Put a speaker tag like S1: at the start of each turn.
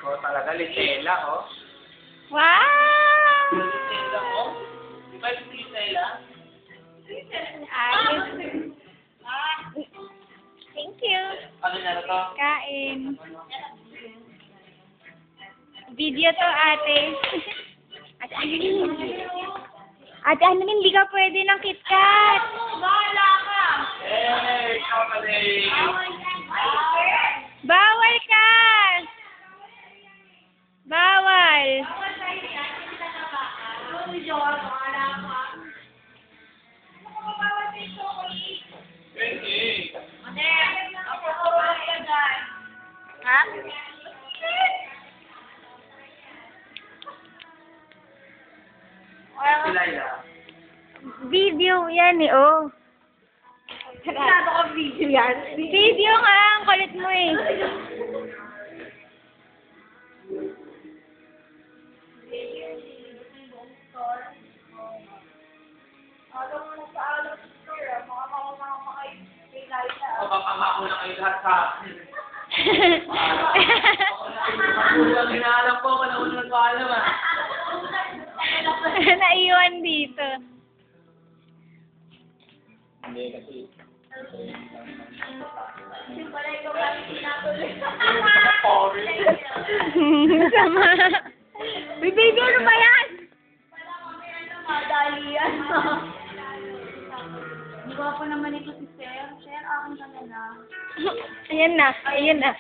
S1: Oh, talaga, litela, oh.
S2: Wow!
S1: Litela, oh. Di ba yung litela?
S2: Ayos. Thank you.
S1: Ano na to?
S2: Kain. Video to, ate. Ate Annalyn. Ate Annalyn, hindi ka pwede ng KitKat.
S3: Bahala ka!
S1: Hey, chocolate!
S2: Bawal ka! Bawal.
S1: Hey,
S2: Ha?
S1: si Laila.
S2: Video yan eh, oh.
S3: Masyado ka video yan.
S2: Video nga, ang kulit mo eh.
S1: O, papamako na kayo lahat sa akin. Ang hinaalam ko, panahon na nagpaalam, ah.
S2: Naiwan dito.
S1: Hindi, kasi...
S2: Sama. Uy, baby, ano ba yan?
S3: Di ba pa naman ito si Sir? Sir, akin ka na.
S2: Ayan na, ayan na.